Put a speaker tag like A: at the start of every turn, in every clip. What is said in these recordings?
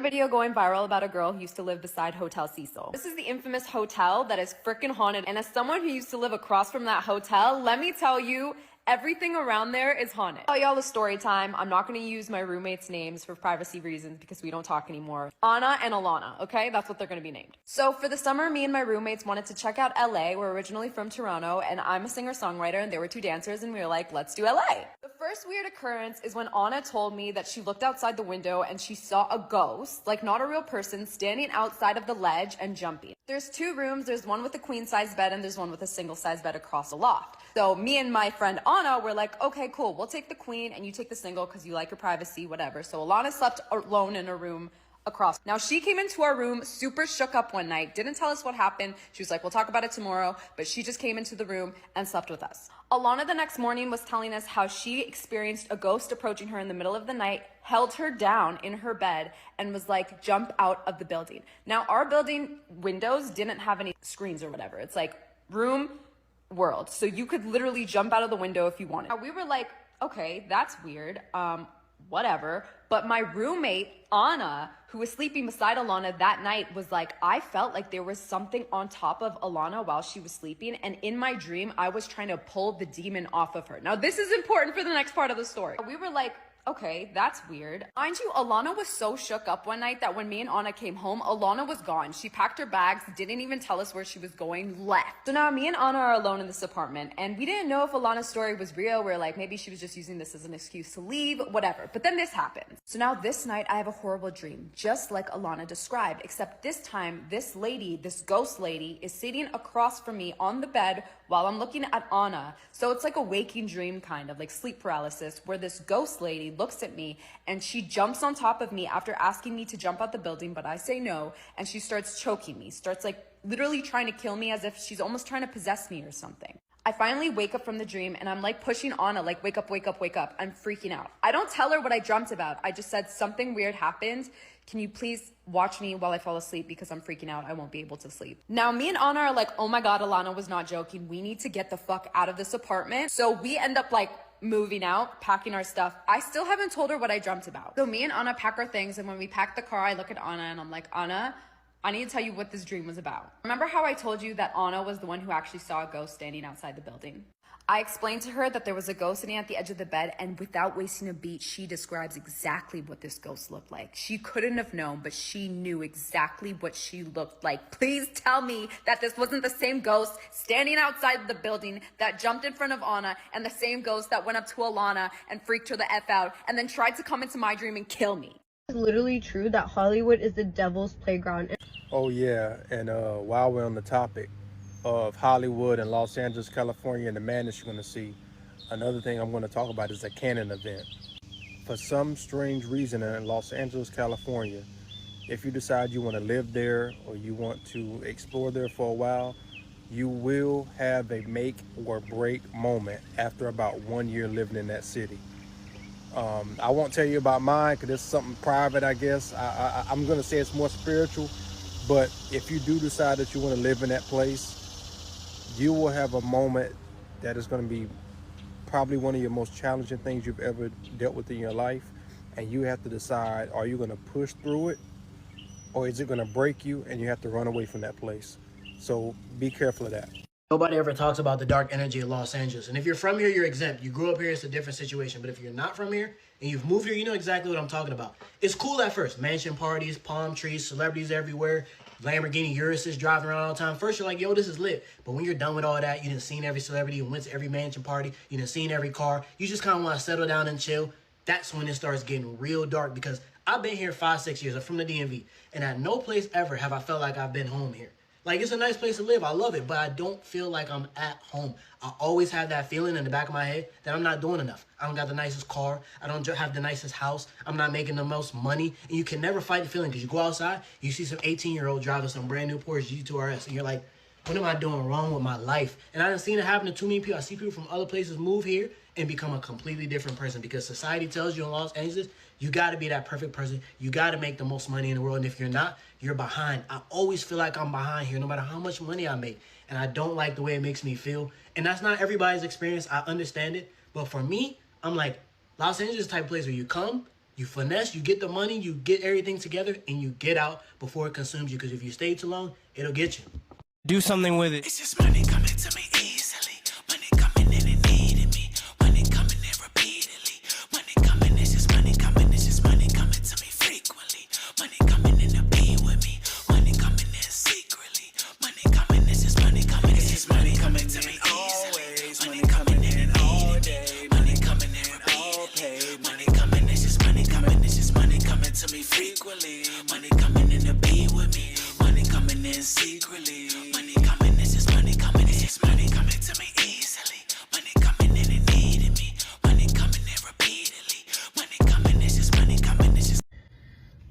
A: video going viral about a girl who used to live beside Hotel Cecil. This is the infamous hotel that is freaking haunted, and as someone who used to live across from that hotel, let me tell you, everything around there is haunted. I'll tell y'all a story time. I'm not going to use my roommates' names for privacy reasons because we don't talk anymore. Anna and Alana, okay? That's what they're going to be named. So for the summer, me and my roommates wanted to check out LA. We're originally from Toronto, and I'm a singer-songwriter, and they were two dancers, and we were like, let's do LA. The first weird occurrence is when Anna told me that she looked outside the window and she saw a ghost, like not a real person, standing outside of the ledge and jumping. There's two rooms. There's one with a queen-size bed, and there's one with a single-size bed across the loft. So me and my friend Anna were like, okay, cool, we'll take the queen and you take the single because you like your privacy, whatever. So Alana slept alone in a room across. Now she came into our room super shook up one night, didn't tell us what happened. She was like, we'll talk about it tomorrow, but she just came into the room and slept with us. Alana the next morning was telling us how she experienced a ghost approaching her in the middle of the night, held her down in her bed, and was like, jump out of the building. Now our building windows didn't have any screens or whatever. It's like room, world. So you could literally jump out of the window if you wanted. Now we were like, okay, that's weird. Whatever. But my roommate, Anna, who was sleeping beside Alana that night, was like, I felt like there was something on top of Alana while she was sleeping. And in my dream, I was trying to pull the demon off of her. Now this is important for the next part of the story. We were like, okay, that's weird. Mind you, Alana was so shook up one night that when me and Anna came home, Alana was gone. She packed her bags, didn't even tell us where she was going, left. So now me and Anna are alone in this apartment, and we didn't know if Alana's story was real. We're like, maybe she was just using this as an excuse to leave, whatever. But then this happens. So now this night, I have a horrible dream, just like Alana described, except this time, this lady, this ghost lady, is sitting across from me on the bed while I'm looking at Anna. So it's like a waking dream, kind of like sleep paralysis, where this ghost lady looks at me and she jumps on top of me after asking me to jump out the building, but I say no, and she starts choking me, starts like literally trying to kill me, as if she's almost trying to possess me or something. I finally wake up from the dream and I'm like pushing Anna, like, wake up, wake up, wake up. I'm freaking out. I don't tell her what I dreamt about. I just said something weird happened. Can you please watch me while I fall asleep because I'm freaking out. I won't be able to sleep. Now me and Anna are like, oh my God, Alana was not joking. We need to get the fuck out of this apartment. So we end up like moving out, packing our stuff. I still haven't told her what I dreamt about. So me and Anna pack our things, and when we pack the car, I look at Anna and I'm like, Anna, I need to tell you what this dream was about. Remember how I told you that Anna was the one who actually saw a ghost standing outside the building? I explained to her that there was a ghost sitting at the edge of the bed, and without wasting a beat, she describes exactly what this ghost looked like. She couldn't have known, but she knew exactly what she looked like. Please tell me that this wasn't the same ghost standing outside the building that jumped in front of Anna, and the same ghost that went up to Alana and freaked her the F out and then tried to come into my dream and kill me.
B: It's literally true that Hollywood is the devil's playground.
C: Oh yeah, and while we're on the topic of Hollywood and Los Angeles, California, and the madness you're going to see, another thing I'm going to talk about is a canon event. For some strange reason in Los Angeles, California, if you decide you want to live there or you want to explore there for a while, you will have a make or break moment after about 1 year living in that city. I won't tell you about mine because it's something private, I guess. I'm going to say it's more spiritual, but if you do decide that you want to live in that place, you will have a moment that is going to be probably one of your most challenging things you've ever dealt with in your life. And you have to decide, are you going to push through it, or is it going to break you and you have to run away from that place? So be careful of that.
D: Nobody ever talks about the dark energy of Los Angeles. And if you're from here, you're exempt. You grew up here, it's a different situation. But if you're not from here and you've moved here, you know exactly what I'm talking about. It's cool at first. Mansion parties, palm trees, celebrities everywhere. Lamborghini Uruses driving around all the time. First, you're like, yo, this is lit. But when you're done with all that, you done seen every celebrity, you went to every mansion party, you done seen every car, you just kind of want to settle down and chill. That's when it starts getting real dark, because I've been here 5-6 years. I'm from the DMV. And at no place ever have I felt like I've been home here. Like, it's a nice place to live. I love it, but I don't feel like I'm at home. I always have that feeling in the back of my head that I'm not doing enough. I don't got the nicest car. I don't have the nicest house. I'm not making the most money. And you can never fight the feeling, because you go outside, you see some 18-year-old driving some brand new Porsche G2 RS, and you're like, what am I doing wrong with my life? And I done seen it happen to too many people. I see people from other places move here and become a completely different person, because society tells you in Los Angeles, you got to be that perfect person. You got to make the most money in the world. And if you're not, you're behind. I always feel like I'm behind here, no matter how much money I make. And I don't like the way it makes me feel. And that's not everybody's experience. I understand it. But for me, I'm like, Los Angeles is the type of place where you come, You finesse, you get the money, you get everything together, and you get out before it consumes you. Because if you stay too long, it'll get you.
E: Do something with it.
F: It's just money coming to me easily. Money coming in and needing me. Money coming in repeatedly. Money coming, it's just money coming. It's just money coming to me frequently. Money coming in to be with me. Money coming in secretly. Money coming, it's just money coming. It's just money coming to me always. Money coming in and all day. Money coming in repeatedly. Money coming, it's just money coming. It's just money coming to me frequently. Money coming in to be with me. Money coming in secretly. Money coming, it's just money coming. It's just money coming to me easily. Money coming in and needing me. Money coming in repeatedly. Money coming, it's just money coming. It's just.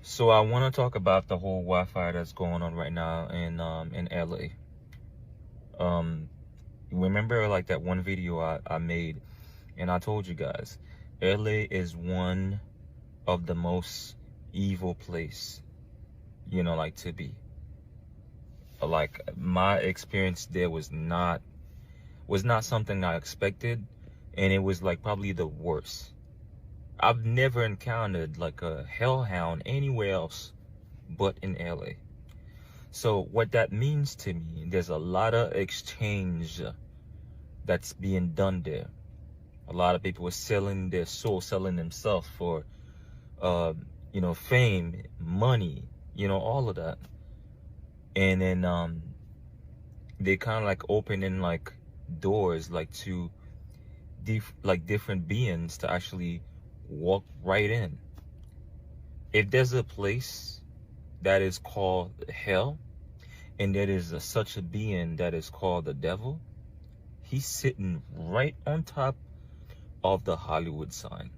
G: So I want to talk about the whole Wi-Fi that's going on right now in LA. Remember like that one video I made, and I told you guys, LA is one of the most evil place, you know, like to be. Like my experience there was not something I expected, and it was like probably the worst. I've never encountered like a hellhound anywhere else but in LA. So what that means to me, there's a lot of exchange that's being done there. A lot of people are selling their soul, selling themselves for you know, fame, money, you know, all of that. And then they kind of like opening like doors like to different beings to actually walk right in. If there's a place that is called hell, and there is such a being that is called the devil, he's sitting right on top of the Hollywood sign.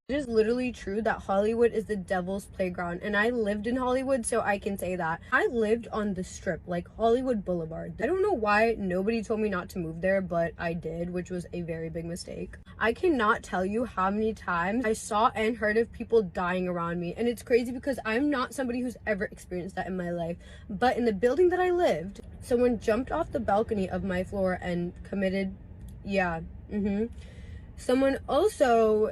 B: It is literally true that Hollywood is the devil's playground, and I lived in Hollywood, so I can say that. I lived on the Strip, like Hollywood Boulevard. I don't know why nobody told me not to move there, but I did, which was a very big mistake. I cannot tell you how many times I saw and heard of people dying around me, and it's crazy because I'm not somebody who's ever experienced that in my life. But in the building that I lived, someone jumped off the balcony of my floor and committed, someone also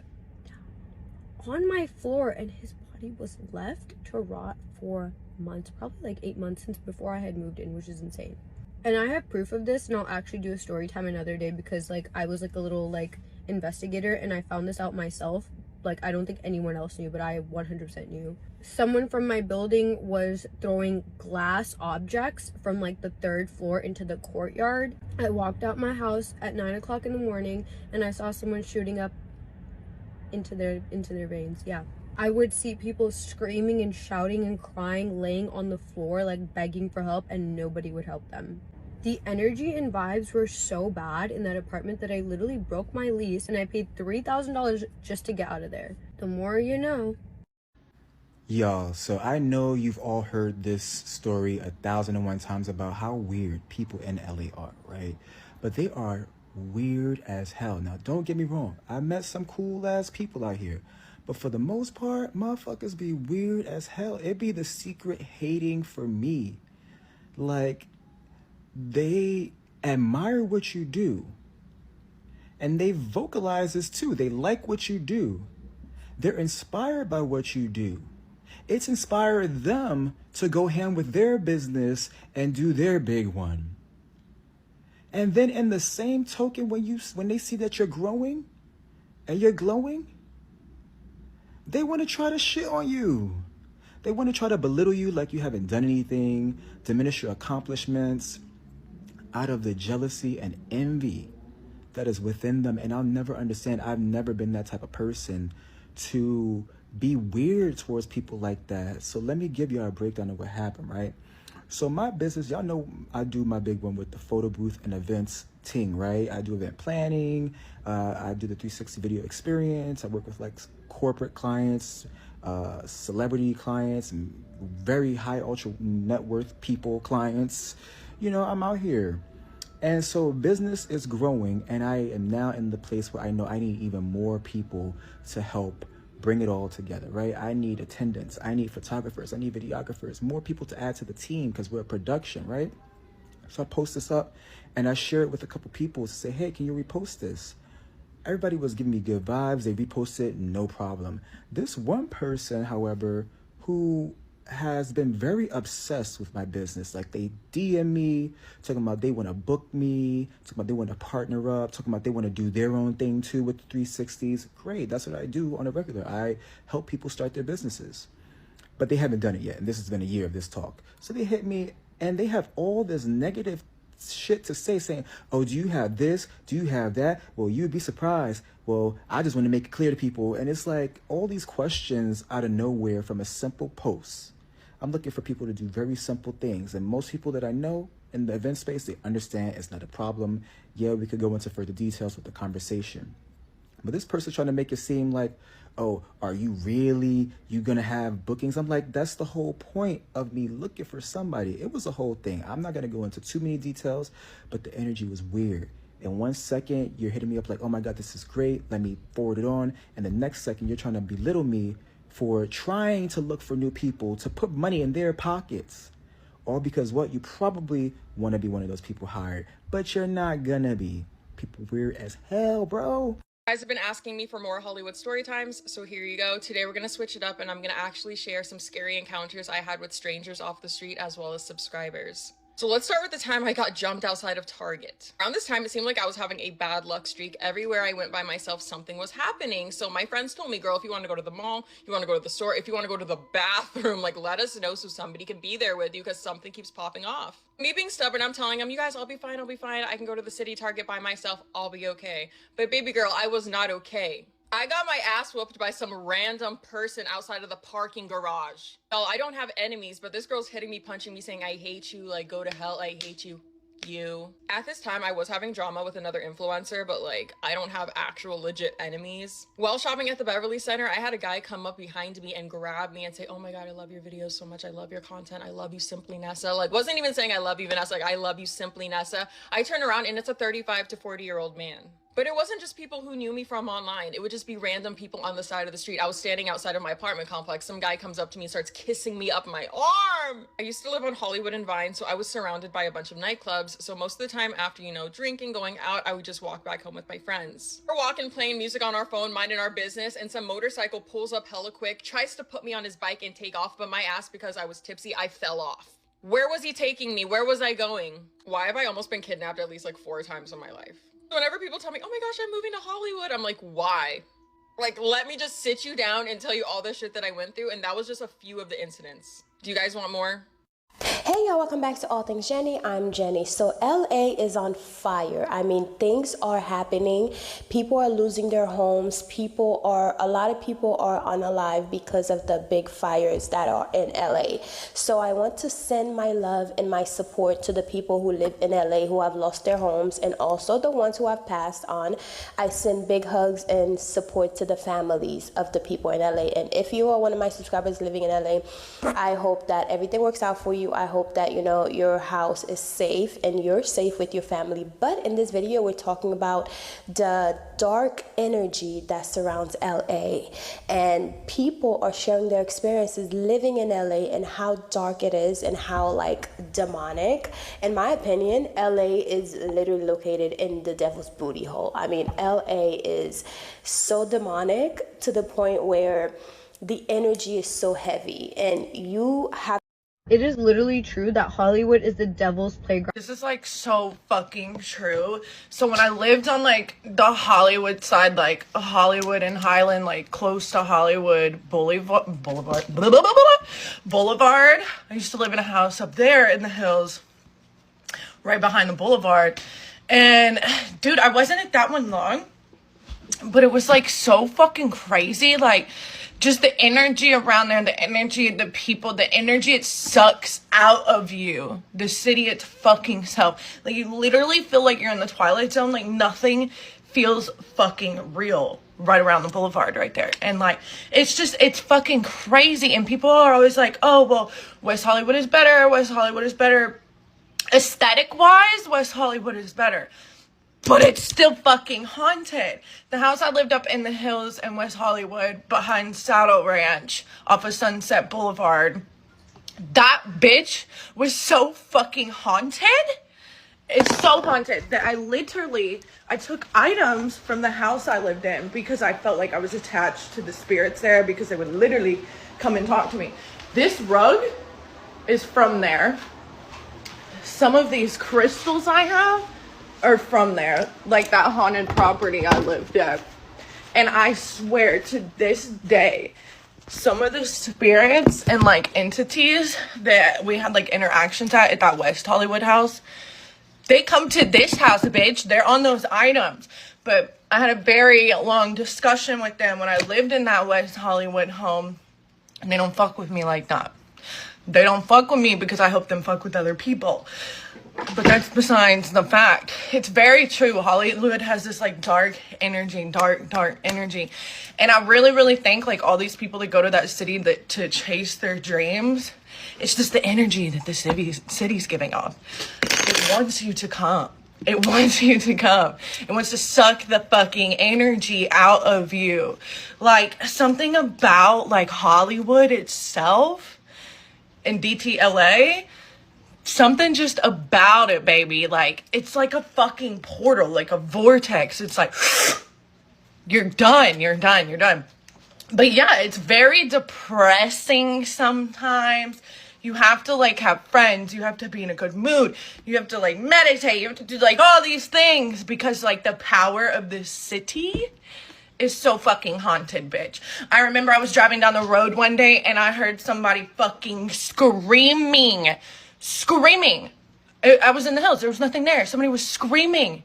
B: on my floor, and his body was left to rot for months, probably like 8 months since before I had moved in, which is insane. And I have proof of this, and I'll actually do a story time another day because like I was like a little like investigator, and I found this out myself. Like I don't think anyone else knew, but I 100% knew. Someone from my building was throwing glass objects from like the 3rd floor into the courtyard. I walked out my house at 9 o'clock in the morning, and I saw someone shooting up into their veins. I would see people screaming and shouting and crying, laying on the floor like begging for help, and nobody would help them. The energy and vibes were so bad in that apartment that I literally broke my lease, and I paid $3,000 just to get out of there. The more you know.
H: Y'all, so I know you've all heard this story 1,001 times about how weird people in LA are, right? But they are weird as hell. Now, don't get me wrong. I met some cool ass people out here. But for the most part, motherfuckers be weird as hell. It be the secret hating for me. Like, they admire what you do. And they vocalize this too. They like what you do. They're inspired by what you do. It's inspired them to go ham with their business and do their big one. And then in the same token, when they see that you're growing and you're glowing, they want to try to shit on you. They want to try to belittle you like you haven't done anything, diminish your accomplishments out of the jealousy and envy that is within them. And I'll never understand. I've never been that type of person to be weird towards people like that. So let me give you a breakdown of what happened, right? So my business, y'all know I do my big one with the photo booth and events ting, right? I do event planning. I do the 360 video experience. I work with like corporate clients, celebrity clients, and very high ultra net worth people, clients. You know, I'm out here. And so business is growing, and I am now in the place where I know I need even more people to help bring it all together, right? I need attendants, I need photographers, I need videographers, more people to add to the team because we're a production, right? So I post this up and I share it with a couple people to say, hey, can you repost this? Everybody was giving me good vibes. They reposted, no problem. This one person, however, who has been very obsessed with my business. Like, they DM me, talking about they want to book me, talking about they want to partner up, talking about they want to do their own thing too with the 360s. Great, that's what I do on a regular. I help people start their businesses. But they haven't done it yet, and this has been a year of this talk. So they hit me, and they have all this negative shit to say, saying, oh, do you have this? Do you have that? Well, you'd be surprised. Well, I just want to make it clear to people. And it's like all these questions out of nowhere from a simple post. I'm looking for people to do very simple things. And most people that I know in the event space, they understand it's not a problem. Yeah, we could go into further details with the conversation. But this person's trying to make it seem like, oh, are you gonna have bookings? I'm like, that's the whole point of me looking for somebody. It was a whole thing. I'm not gonna go into too many details, but the energy was weird. In 1 second, you're hitting me up like, oh my God, this is great. Let me forward it on. And the next second, you're trying to belittle me for trying to look for new people to put money in their pockets. All because what? You probably want to be one of those people hired, but you're not gonna be. People weird as hell, bro.
E: You guys have been asking me for more Hollywood story times, so here you go. Today we're gonna switch it up and I'm gonna actually share some scary encounters I had with strangers off the street as well as subscribers. So let's start with the time I got jumped outside of Target. Around this time, it seemed like I was having a bad luck streak. Everywhere I went by myself, something was happening. So my friends told me, girl, if you want to go to the mall, you want to go to the store, if you want to go to the bathroom, like, let us know so somebody can be there with you because something keeps popping off. Me being stubborn, I'm telling them, you guys, I'll be fine. I can go to the city Target by myself. I'll be okay. But baby girl, I was not okay. I got my ass whooped by some random person outside of the parking garage. No, I don't have enemies, but this girl's hitting me, punching me, saying, I hate you, like, go to hell, I hate you. You. At this time, I was having drama with another influencer, but like, I don't have actual legit enemies. While shopping at the Beverly Center, I had a guy come up behind me and grab me and say, oh my God, I love your videos so much. I love your content. I love you, Simply Nessa. Like, wasn't even saying I love you, Vanessa. Like, I love you, Simply Nessa. I turn around and it's a 35 to 40-year-old man. But it wasn't just people who knew me from online. It would just be random people on the side of the street. I was standing outside of my apartment complex. Some guy comes up to me and starts kissing me up my arm. I used to live on Hollywood and Vine, so I was surrounded by a bunch of nightclubs. So most of the time after, you know, drinking, going out, I would just walk back home with my friends. We're walking, playing music on our phone, minding our business, and some motorcycle pulls up hella quick, tries to put me on his bike and take off, but my ass, because I was tipsy, I fell off. Where was he taking me? Where was I going? Why have I almost been kidnapped at least like 4 times in my life? Whenever people tell me, oh my gosh, I'm moving to Hollywood, I'm like, why? Like, let me just sit you down and tell you all the shit that I went through, and that was just a few of the incidents. Do you guys want more?
I: Hey y'all, welcome back to All Things Jenny. I'm Jenny. So LA is on fire. I mean, things are happening. People are losing their homes. A lot of people are unalive because of the big fires that are in LA. So I want to send my love and my support to the people who live in LA who have lost their homes, and also the ones who have passed on. I send big hugs and support to the families of the people in LA. And if you are one of my subscribers living in LA, I hope that everything works out for you. I hope that, you know, your house is safe and you're safe with your family. But in this video, we're talking about the dark energy that surrounds LA. And people are sharing their experiences living in LA and how dark it is and how, like, demonic. In my opinion, LA is literally located in the devil's booty hole. I mean, LA is so demonic to the point where the energy is so heavy, and you have.
B: It is literally true that Hollywood is the devil's playground.
E: This is like so fucking true. So when I lived on like the Hollywood side, like Hollywood and Highland, like close to Hollywood Boulevard, I used to live in a house up there in the hills, right behind the boulevard. And dude, I wasn't at that one long, but it was like so fucking crazy. Like, just the energy around there, the energy of the people, the energy it sucks out of you. The city, its fucking self. Like, you literally feel like you're in the Twilight Zone. Like, nothing feels fucking real right around the boulevard right there. And like, it's fucking crazy. And people are always like, oh, well, West Hollywood is better. West Hollywood is better. Aesthetic-wise, West Hollywood is better. But it's still fucking haunted. The house I lived up in the hills in West Hollywood behind Saddle Ranch off of Sunset Boulevard, that bitch was so fucking haunted.
J: It's so haunted that I took items from the house I lived in because I felt like I was attached to the spirits there, because they would literally come and talk to me. This rug is from there. Some of these crystals I have are from there, like that haunted property I lived at. And I swear to this day, some of the spirits and like entities that we had like interactions at that West Hollywood house, they come to this house, bitch. They're on those items. But I had a very long discussion with them when I lived in that West Hollywood home, and they don't fuck with me like that. They don't fuck with me because I help them fuck with other people. But that's besides the fact. It's very true. Hollywood has this like dark energy. And I really think like all these people that go to that city to chase their dreams, it's just the energy that the city's giving off. It wants you to come. It wants you to come. It wants to suck the fucking energy out of you. Like something about like Hollywood itself and DTLA, something just about it, baby. Like, it's like a fucking portal, like a vortex. It's like, you're done. But yeah, it's very depressing sometimes. You have to like have friends. You have to be in a good mood. You have to like meditate. You have to do like all these things because like the power of this city is so fucking haunted, bitch. I remember I was driving down the road one day and I heard somebody fucking screaming. I was in the hills. There was nothing there. Somebody was screaming.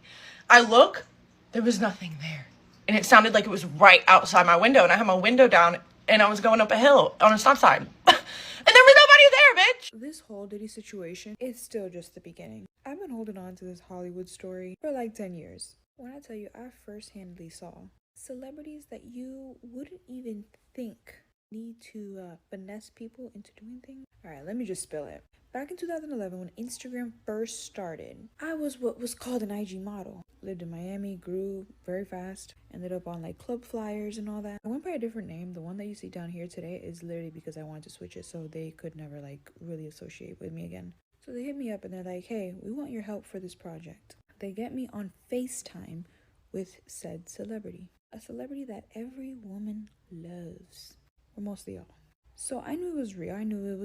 J: I look, there was nothing there. And it sounded like it was right outside my window. And I had my window down and I was going up a hill on a stop sign. And there was nobody there, bitch.
K: This whole Diddy situation is still just the beginning. I've been holding on to this Hollywood story for like 10 years. When I tell you, I first-handedly saw celebrities that you wouldn't even think need to finesse people into doing things. All right, let me just spill it. Back in 2011, when Instagram first started, I was what was called an IG model. Lived in Miami, grew very fast, ended up on like club flyers and all that. I went by a different name. The one that you see down here today is literally because I wanted to switch it so they could never like really associate with me again. So they hit me up and they're like, hey, we want your help for this project. They get me on FaceTime with said celebrity. A celebrity that every woman loves, or mostly all. So I knew it was real. I knew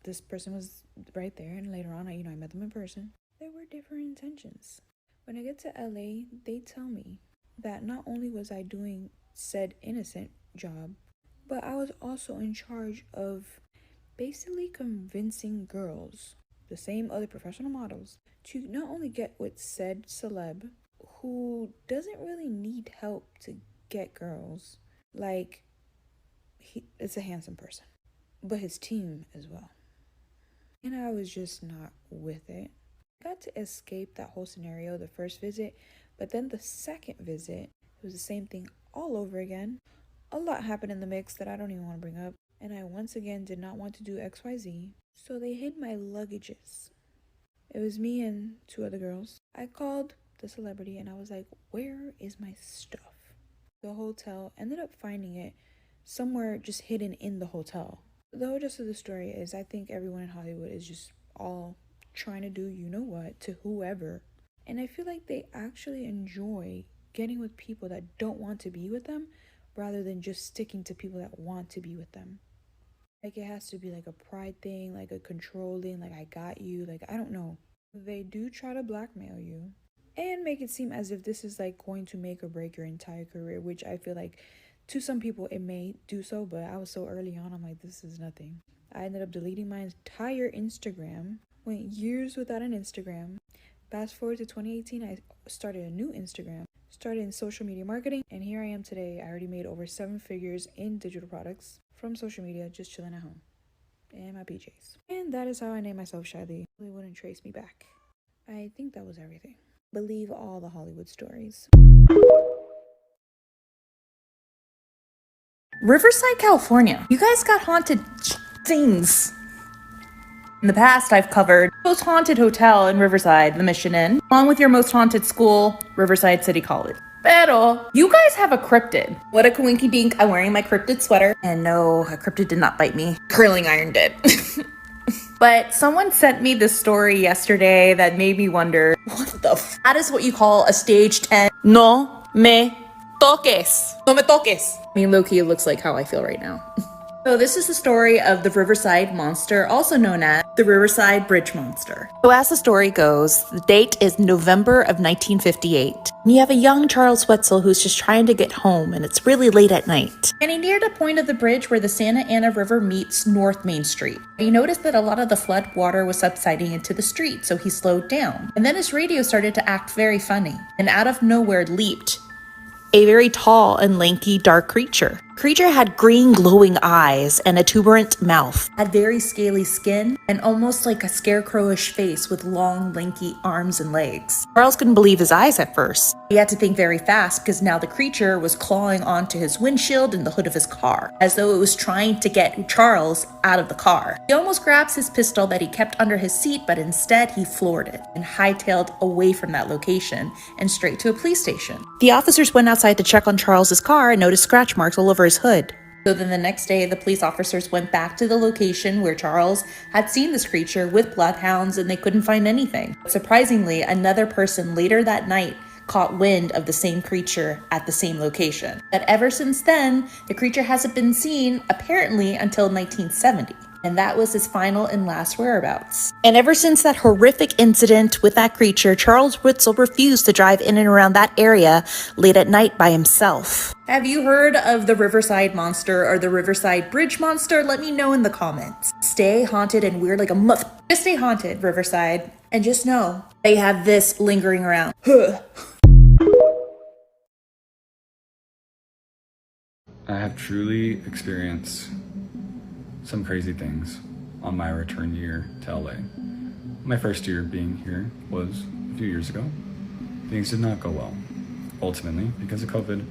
K: this person was right there. And later on, I met them in person. There were different intentions. When I get to LA, they tell me that not only was I doing said innocent job, but I was also in charge of basically convincing girls, the same other professional models, to not only get with said celeb who doesn't really need help to get girls. Like, it's a handsome person, but his team as well. And I was just not with it. I got to escape that whole scenario the first visit, but then the second visit, it was the same thing all over again. A lot happened in the mix that I don't even want to bring up, and I once again did not want to do XYZ, so they hid my luggages. It was me and two other girls. I called the celebrity and I was like, where is my stuff? The hotel ended up finding it somewhere just hidden in the hotel. The whole gist of the story is I think everyone in Hollywood is just all trying to do you know what to whoever. And I feel like they actually enjoy getting with people that don't want to be with them rather than just sticking to people that want to be with them. Like, it has to be like a pride thing, like a controlling, like I got you, like I don't know. They do try to blackmail you and make it seem as if this is like going to make or break your entire career, which I feel like to some people it may do so, but I was so early on, I'm like, this is nothing. I ended up deleting my entire Instagram, went years without an Instagram. Fast forward to 2018, I started a new Instagram, started in social media marketing, and here I am today. I already made over 7 figures in digital products from social media, just chilling at home in my PJs. And that is how I named myself Shylee. They wouldn't trace me back. I think that was everything. Believe all the Hollywood stories.
L: Riverside, California. You guys got haunted things. In the past, I've covered most haunted hotel in Riverside, the Mission Inn, along with your most haunted school, Riverside City College. Pero, you guys have a cryptid. What a coinky dink, I'm wearing my cryptid sweater. And no, a cryptid did not bite me. Curling iron did. But someone sent me this story yesterday that made me wonder, what the that is what you call a stage 10. No me toques. No me toques. I mean, low-key, it looks like how I feel right now. So this is the story of the Riverside Monster, also known as the Riverside Bridge Monster. So as the story goes, the date is November of 1958. And you have a young Charles Wetzel who's just trying to get home, and it's really late at night. And he neared a point of the bridge where the Santa Ana River meets North Main Street. He noticed that a lot of the flood water was subsiding into the street, so he slowed down. And then his radio started to act very funny, and out of nowhere leaped a very tall and lanky dark creature. Creature had green glowing eyes and a tuberant mouth, had very scaly skin, and almost like a scarecrowish face with long, lanky arms and legs. Charles couldn't believe his eyes at first. He had to think very fast because now the creature was clawing onto his windshield and the hood of his car, as though it was trying to get Charles out of the car. He almost grabs his pistol that he kept under his seat, but instead he floored it and hightailed away from that location and straight to a police station. The officers went outside to check on Charles's car and noticed scratch marks all over his hood. So then the next day, the police officers went back to the location where Charles had seen this creature with bloodhounds, and they couldn't find anything. Surprisingly, another person later that night caught wind of the same creature at the same location. But ever since then, the creature hasn't been seen, apparently, until 1970. And that was his final and last whereabouts. And ever since that horrific incident with that creature, Charles Wetzel refused to drive in and around that area late at night by himself. Have you heard of the Riverside Monster or the Riverside Bridge Monster? Let me know in the comments. Stay haunted and weird like a muff. Just stay haunted, Riverside. And just know, they have this lingering around.
M: I have truly experienced some crazy things on my return year to LA. My first year being here was a few years ago. Things did not go well, ultimately, because of COVID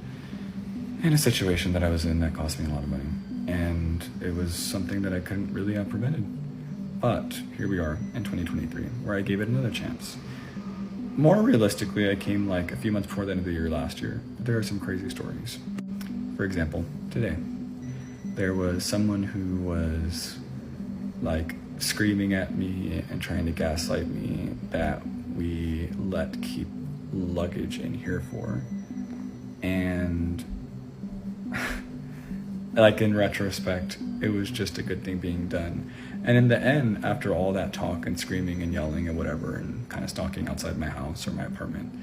M: and a situation that I was in that cost me a lot of money. And it was something that I couldn't really have prevented. But here we are in 2023, where I gave it another chance. More realistically, I came like a few months before the end of the year last year, but there are some crazy stories. For example, today, there was someone who was like screaming at me and trying to gaslight me that we let keep luggage in here for. And like in retrospect, it was just a good thing being done. And in the end, after all that talk and screaming and yelling and whatever, and kind of stalking outside my house or my apartment,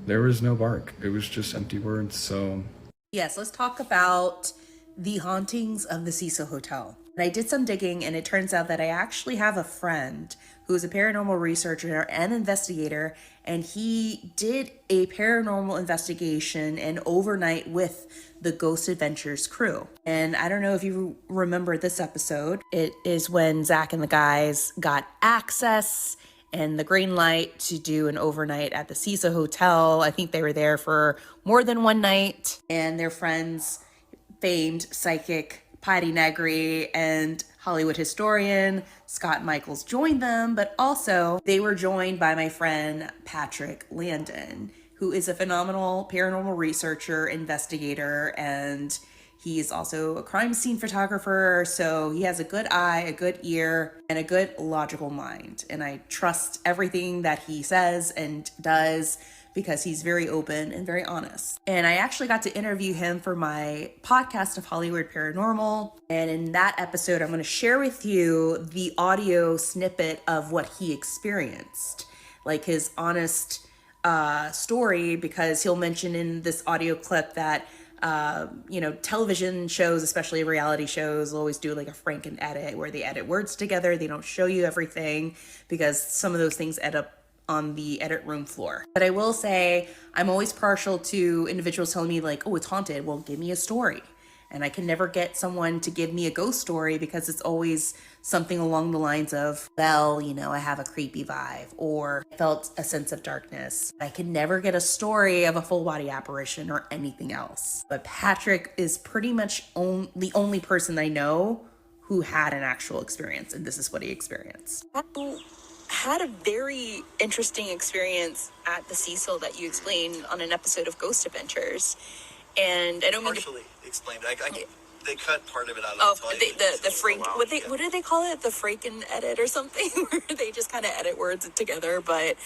M: there was no bark. It was just empty words. So
L: yes, let's talk about the hauntings of the Cecil Hotel. And I did some digging, and it turns out that I actually have a friend who is a paranormal researcher and investigator, and he did a paranormal investigation and overnight with the Ghost Adventures crew. And I don't know if you remember this episode. It is when Zach and the guys got access and the green light to do an overnight at the Cecil Hotel. I think they were there for more than one night, and their friends, famed psychic Patty Negri and Hollywood historian Scott Michaels, joined them, but also they were joined by my friend Patrick Landon, who is a phenomenal paranormal researcher, investigator, and he is also a crime scene photographer. So he has a good eye, a good ear, and a good logical mind. And I trust everything that he says and does, because he's very open and very honest. And I actually got to interview him for my podcast of Hollywood Paranormal. And in that episode, I'm going to share with you the audio snippet of what he experienced, like his honest story, because he'll mention in this audio clip that television shows, especially reality shows, will always do like a Franken edit where they edit words together. They don't show you everything because some of those things end up on the edit room floor. But I will say, I'm always partial to individuals telling me like, oh, it's haunted. Well, give me a story. And I can never get someone to give me a ghost story because it's always something along the lines of, well, I have a creepy vibe, or I felt a sense of darkness. I can never get a story of a full body apparition or anything else. But Patrick is pretty much the only person I know who had an actual experience, and this is what he experienced.
N: Had a very interesting experience at the Cecil that you explained on an episode of Ghost Adventures. And I don't mean
O: partially explained. they cut part of it out.
N: Oh, the freak. What do they call it? The freaking edit or something, where they just kind of edit words together. But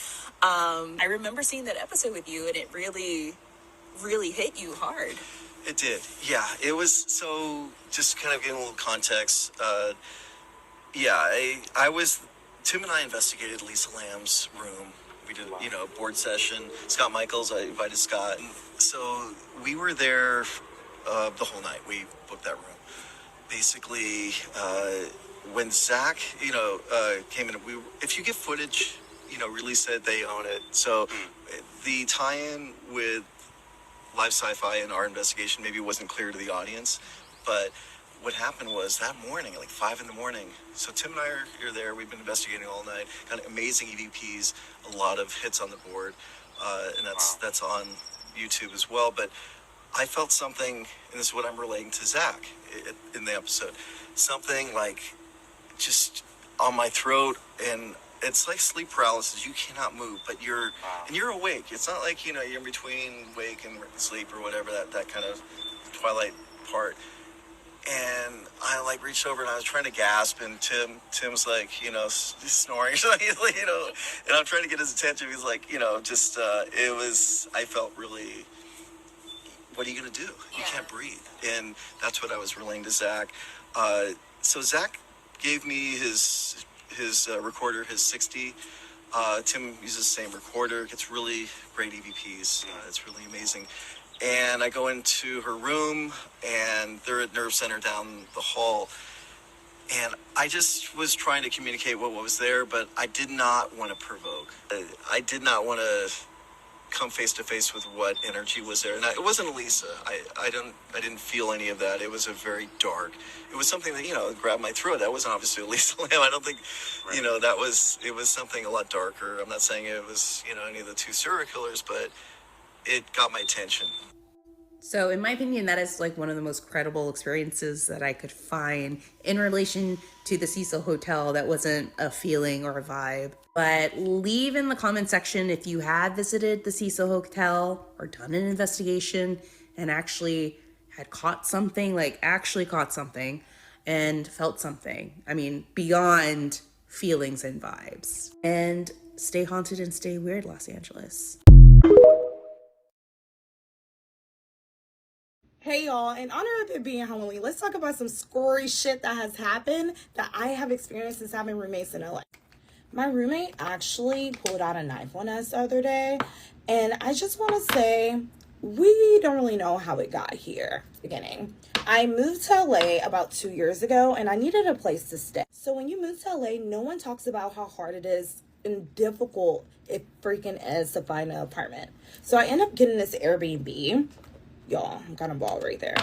N: I remember seeing that episode with you, and it really, really hit you hard.
O: It did. Yeah, it was. So just kind of getting a little context. Tim and I investigated Lisa Lamb's room. We did, a board session. Scott Michaels, I invited Scott. And so we were there the whole night. We booked that room. Basically, when Zach, came in, if you get footage, Release said they own it. So the tie-in with Live Sci-Fi and our investigation maybe wasn't clear to the audience, but what happened was that morning, at like 5 a.m. So Tim and I are there. We've been investigating all night. Got amazing EVPs, a lot of hits on the board, and that's on YouTube as well. But I felt something, and this is what I'm relating to Zach in the episode. Something like just on my throat, and it's like sleep paralysis. You cannot move, but you're awake. It's not like you're in between wake and sleep or whatever, that kind of twilight part. And I like reached over and I was trying to gasp, and Tim's like, snoring, and I'm trying to get his attention. He's like, I felt really, what are you going to do? You can't breathe. And that's what I was relaying to Zach. So Zach gave me his recorder, his 60. Tim uses the same recorder, gets really great EVPs. It's really amazing. And I go into her room, and they're at Nerve Center down the hall. And I just was trying to communicate what was there, but I did not want to provoke. I did not want to come face to face with what energy was there. And it wasn't Elisa. I didn't feel any of that. It was a very dark. It was something that grabbed my throat. That wasn't obviously Elisa Lam. I don't think it was something a lot darker. I'm not saying it was any of the two serial killers, but it got my attention.
L: So in my opinion, that is like one of the most credible experiences that I could find in relation to the Cecil Hotel that wasn't a feeling or a vibe. But leave in the comment section if you had visited the Cecil Hotel or done an investigation and actually had caught something and felt something. I mean, beyond feelings and vibes. And stay haunted and stay weird, Los Angeles.
P: Hey y'all, in honor of it being Halloween, let's talk about some scary shit that has happened that I have experienced since having roommates in LA. My roommate actually pulled out a knife on us the other day, and I just want to say we don't really know how it got here. Beginning, I moved to LA about 2 years ago, and I needed a place to stay. So when you move to LA, no one talks about how hard it is and difficult it freaking is to find an apartment. So I end up getting this Airbnb. Y'all, I'm kind of bald right there.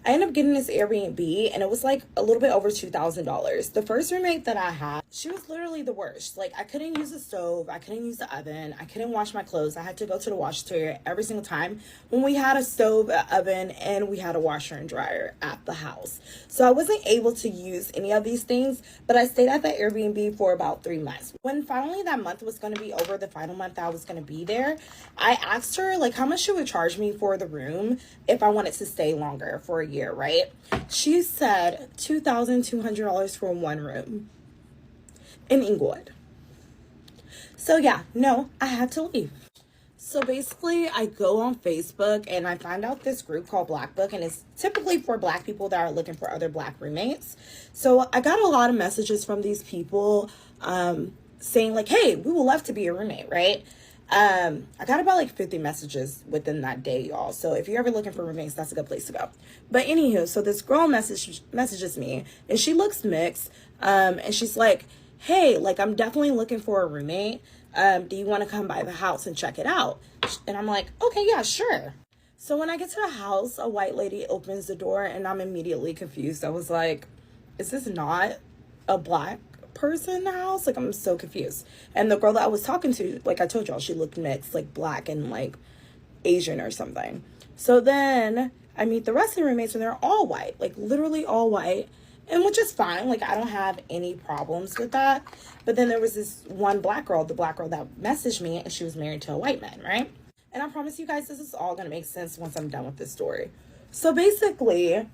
P: I ended up getting this Airbnb, and it was like a little bit over $2,000. The first roommate that I had, she was literally the worst. Like, I couldn't use the stove. I couldn't use the oven. I couldn't wash my clothes. I had to go to the wash toilet every single time when we had a stove, an oven, and we had a washer and dryer at the house. So I wasn't able to use any of these things, but I stayed at the Airbnb for about 3 months. When finally that month was going to be over, the final month I was going to be there, I asked her, like, how much she would charge me for the room if I wanted to stay longer for a year, right? She said $2,200 for one room in Inglewood. So yeah, no, I had to leave. So basically, I go on Facebook and I find out this group called Black Book, and it's typically for Black people that are looking for other Black roommates. So I got a lot of messages from these people saying like, hey, we would love to be a roommate, right? I got about like 50 messages within that day, y'all. So if you're ever looking for roommates, that's a good place to go. But anywho, so this girl messages me, and she looks mixed. And she's like, hey, like, I'm definitely looking for a roommate. Do you want to come by the house and check it out? And I'm like, okay, yeah, sure. So when I get to the house, a white lady opens the door, and I'm immediately confused. I was like, is this not a Black person in the house? Like, I'm so confused. And the girl that I was talking to, like I told y'all, she looked mixed, like Black and like Asian or something. So then I meet the rest of the roommates, and they're all white, like literally all white, and which is fine. Like, I don't have any problems with that. But then there was this one Black girl, the Black girl that messaged me, and she was married to a white man, right? And I promise you guys, this is all gonna make sense once I'm done with this story. So basically,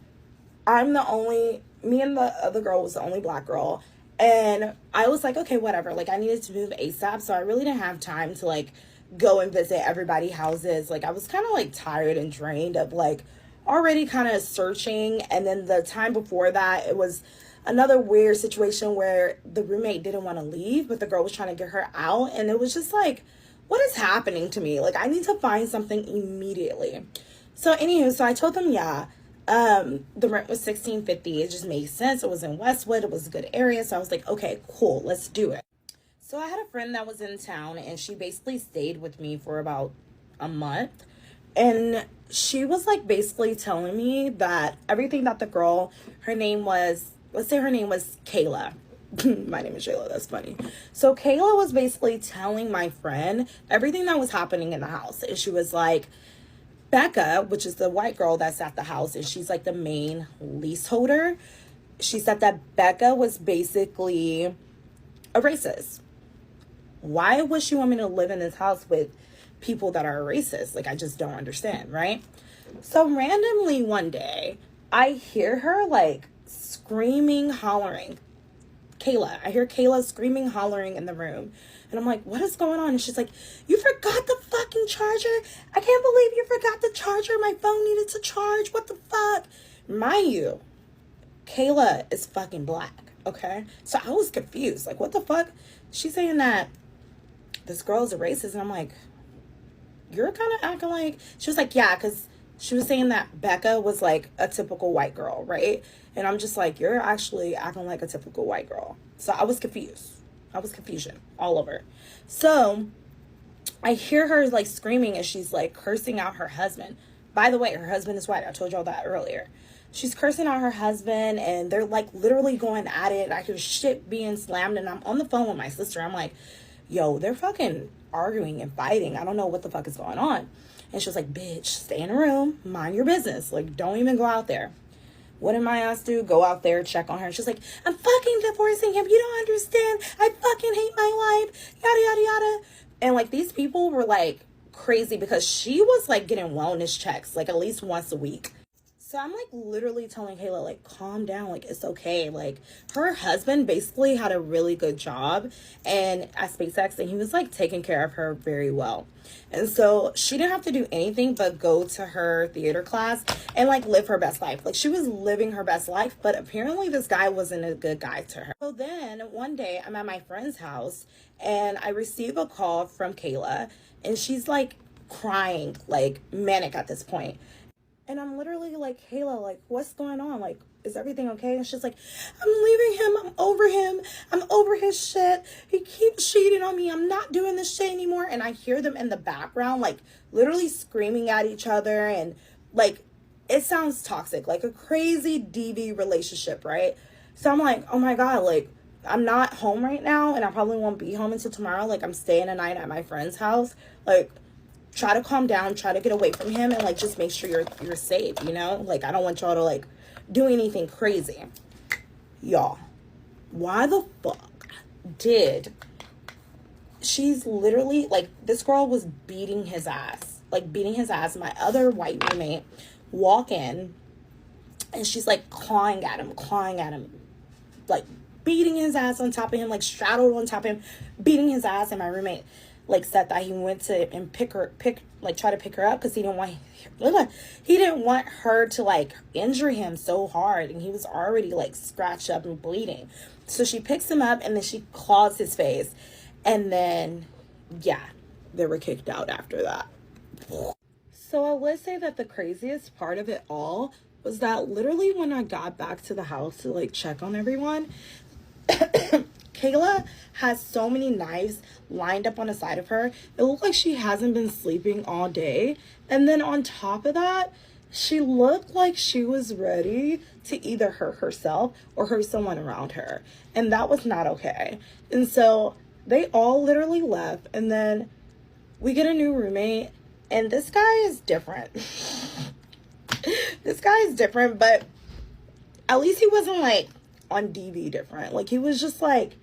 P: me and the other girl was the only black girl. And I was like, okay, whatever. Like, I needed to move ASAP. So I really didn't have time to, like, go and visit everybody's houses. Like, I was kind of, like, tired and drained of, like, already kind of searching. And then the time before that, it was another weird situation where the roommate didn't want to leave, but the girl was trying to get her out. And it was just like, what is happening to me? Like, I need to find something immediately. So anywho, so I told them, yeah, the rent was $16.50. It just made sense. It was in Westwood. It was a good area. So I was like, okay, cool, let's do it. So I had a friend that was in town, and she basically stayed with me for about a month. And she was like basically telling me that everything that the girl, her name was, let's say her name was Kayla. My name is Shayla, that's funny. So Kayla was basically telling my friend everything that was happening in the house. And she was like, Becca, which is the white girl that's at the house, and she's like the main leaseholder. She said that Becca was basically a racist. Why would she want me to live in this house with people that are racist? Like, I just don't understand, right? So randomly one day, I hear her like screaming, hollering. I hear Kayla screaming, hollering in the room. And I'm like, what is going on? And she's like, you forgot the fucking charger? I can't believe you forgot the charger. My phone needed to charge. What the fuck? Mind you, Kayla is fucking black, okay? So I was confused. Like, what the fuck? She's saying that this girl is a racist. And I'm like, you're kind of acting like... She was like, yeah, because she was saying that Becca was like a typical white girl, right? And I'm just like, you're actually acting like a typical white girl. So I was confused. I was confusion all over. So I hear her like screaming, and she's like cursing out her husband. By the way, her husband is white. I told y'all that earlier. She's cursing out her husband, and they're like literally going at it. I hear shit being slammed, and I'm on the phone with my sister. I'm like, yo, they're fucking arguing and fighting. I don't know what the fuck is going on. And she was like, bitch, stay in a room, mind your business. Like, don't even go out there. What did my ass do? Go out there, check on her. And she's like, I'm fucking divorcing him. You don't understand. I fucking hate my life. Yada, yada, yada. And like, these people were like crazy because she was like getting wellness checks like at least once a week. So I'm like literally telling Kayla, like, calm down, like, it's okay. Like, her husband basically had a really good job and at SpaceX, and he was like taking care of her very well. And so she didn't have to do anything but go to her theater class and like live her best life. Like, she was living her best life, but apparently this guy wasn't a good guy to her. So then one day I'm at my friend's house and I receive a call from Kayla, and she's like crying, like manic at this point. And I'm literally like, Kayla, like, what's going on? Like, is everything okay? And she's like, I'm leaving him. I'm over him. I'm over his shit. He keeps cheating on me. I'm not doing this shit anymore. And I hear them in the background, like, literally screaming at each other. And, like, it sounds toxic, like a crazy DV relationship, right? So I'm like, oh, my God, like, I'm not home right now. And I probably won't be home until tomorrow. Like, I'm staying a night at my friend's house. Like, try to calm down, try to get away from him, and like just make sure you're safe, you know? Like, I don't want y'all to like do anything crazy. Y'all, why the fuck did she's literally like, this girl was beating his ass. My other white roommate walk in, and she's like clawing at him, like beating his ass on top of him, like straddled on top of him, beating his ass. And my roommate like said that he went to and try to pick her up because he didn't want her to like injure him so hard, and he was already like scratched up and bleeding. So she picks him up, and then she claws his face, and then yeah, they were kicked out after that. So I would say that the craziest part of it all was that literally when I got back to the house to like check on everyone, Kayla has so many knives lined up on the side of her. It looked like she hasn't been sleeping all day. And then on top of that, she looked like she was ready to either hurt herself or hurt someone around her. And that was not okay. And so they all literally left. And then we get a new roommate. And this guy is different. But at least he wasn't like on DV different. Like, he was just like